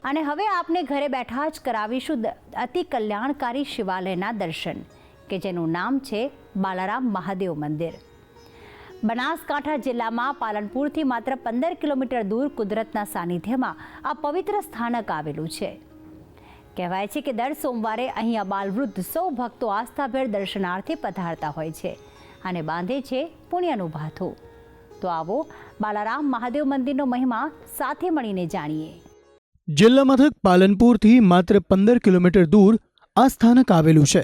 અને હવે આપને ઘરે બેઠા જ કરાવીશું અતિ કલ્યાણકારી શિવાલયના દર્શન કે જેનું નામ છે બાલારામ મહાદેવ મંદિર। બનાસકાંઠા જિલ્લામાં પાલનપુરથી માત્ર 15 કિલોમીટર દૂર કુદરતના સાનિધ્યમાં આ પવિત્ર સ્થાનક આવેલું છે। કહેવાય છે કે દર સોમવારે અહીં અબાલવૃદ્ધ સૌ ભક્તો આસ્થાભેર દર્શનાર્થે પધારતા હોય છે અને બાંધે છે પુણ્યનું ભાથું। તો આવો બાલારામ મહાદેવ મંદિરનો મહિમા સાથે મળીને જાણીએ। જિલ્લા મથક પાલનપુરથી માત્ર 15 કિલોમીટર દૂર આ સ્થાનક આવેલું છે।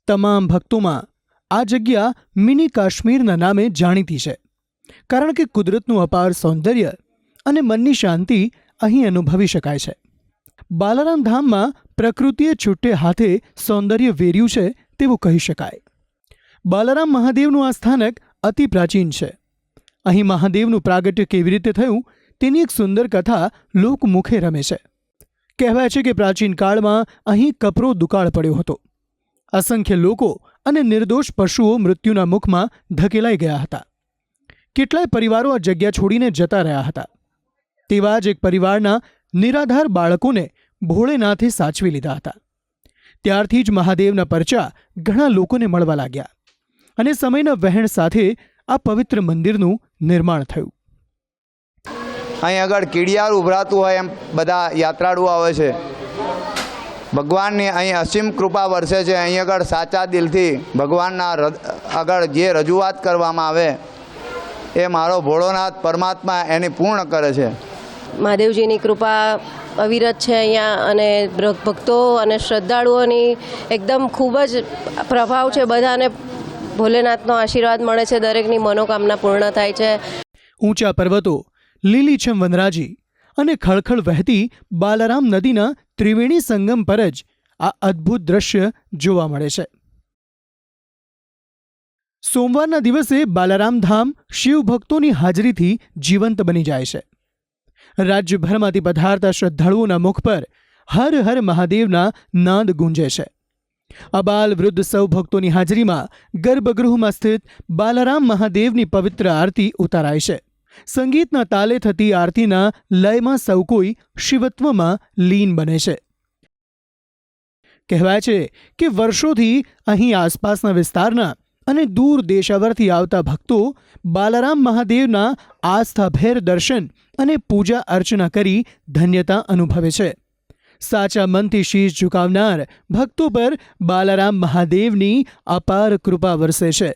તમામ ભક્તોમાં આ જગ્યા મિની કાશ્મીરના નામે જાણીતી છે, કારણ કે કુદરતનું અપાર સૌંદર્ય અને મનની શાંતિ અહીં અનુભવી શકાય છે। બાલારામ ધામમાં પ્રકૃતિએ છૂટે હાથે સૌંદર્ય વેર્યું છે તેવું કહી શકાય। બાલારામ મહાદેવનું આ સ્થાનક અતિ પ્રાચીન છે। અહીં મહાદેવનું પ્રાગટ્ય કેવી રીતે થયું તેની એક સુંદર કથા લોકમુખે રમે છે। કહેવાય છે કે પ્રાચીન કાળમાં અહીં કપરો દુકાળ પડ્યો હતો। અસંખ્ય લોકો અને નિર્દોષ પશુઓ મૃત્યુના મુખમાં ધકેલાઈ ગયા હતા। કેટલાય પરિવારો આ જગ્યા છોડીને જતા રહ્યા હતા। તેવા જ એક પરિવારના નિરાધાર બાળકોને ભોળેનાથે સાચવી લીધા હતા। ત્યારથી જ મહાદેવના પરચા ઘણા લોકોને મળવા લાગ્યા અને સમયના વહેણ સાથે આ પવિત્ર મંદિરનું નિર્માણ થયું। અહીં આગળ કીડિયાર ઉભરાતું હોય એમ બધા યાત્રાળુઓ આવે છે। ભગવાનની અહીં અસીમ કૃપા વરસે છે। અહીં આગળ સાચા દિલથી ભગવાનના આગળ જે રજૂઆત કરવામાં આવે એ મારો ભોળોનાથ પરમાત્મા એની પૂર્ણ કરે છે। મહાદેવજીની કૃપા અવિરત છે અહીંયા અને ભક્તો અને શ્રદ્ધાળુઓની એકદમ ખૂબ જ પ્રભાવ છે। બધાને ભોલેનાથનો આશીર્વાદ મળે છે, દરેકની મનોકામના પૂર્ણ થાય છે। ઊંચા પર્વતો, લીલીછમ વનરાજી અને ખળખળ વહેતી બાલારામ નદીના ત્રિવેણી સંગમ પર જ આ અદ્ભુત દ્રશ્ય જોવા મળે છે। સોમવારના દિવસે બાલારામ ધામ શિવ ભક્તોની હાજરીથી જીવંત બની જાય છે। રાજ્યભરમાંથી પધારતા શ્રદ્ધાળુઓના મુખ પર હર હર મહાદેવના નાદ ગુંજે છે। અબાલ વૃદ્ધ સૌ ભક્તોની હાજરીમાં ગર્ભગૃહમાં સ્થિત બાલારામ મહાદેવની પવિત્ર આરતી ઉતારાય છે। સંગીતના તાલે થતી આરતીના લયમાં સૌ કોઈ શિવત્વમાં લીન બને છે। કહેવાય છે કે વર્ષોથી અહીં આસપાસના વિસ્તારના અને દૂર દેશાવરથી આવતા ભક્તો બાલારામ મહાદેવના આસ્થાભેર દર્શન અને પૂજા અર્ચના કરી ધન્યતા અનુભવે છે। સાચા મનથી શીશ ઝુકાવનાર ભક્તો પર બાલારામ મહાદેવની અપાર કૃપા વરસે છે।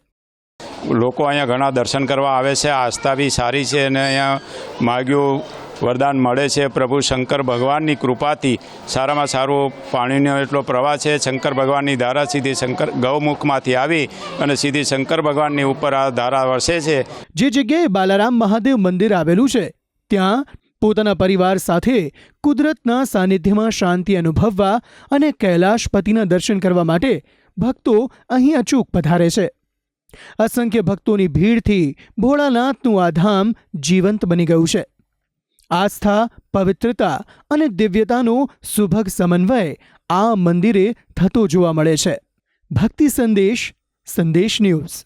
લોકો અહીંયા ઘણા દર્શન કરવા આવે છે। આસ્થા બી સારી છે અને અહીંયા માગ્યું વરદાન મળે છે। પ્રભુ શંકર ભગવાનની કૃપાથી સારામાં સારો પાણીનો એટલો પ્રવાહ છે। શંકર ભગવાનની ધારા સીધી શંકર ગૌમુખમાંથી આવી અને સીધી શંકર ભગવાનની ઉપર આ ધારા વરસે છે। જે જગ્યાએ બાલારામ મહાદેવ મંદિર આવેલું છે ત્યાં પોતાના પરિવાર સાથે કુદરતના સાનિધ્યમાં શાંતિ અનુભવવા અને કૈલાશપતિના દર્શન કરવા માટે ભક્તો અહીં અચૂક પધારે છે। અસંખ્ય ભક્તોની ભીડથી ભોળાનાથનું આ ધામ જીવંત બની ગયું છે। આસ્થા, પવિત્રતા અને દિવ્યતાનો સુભગ સમન્વય આ મંદિરે થતો જોવા મળે છે। ભક્તિ સંદેશ, સંદેશ ન્યૂઝ।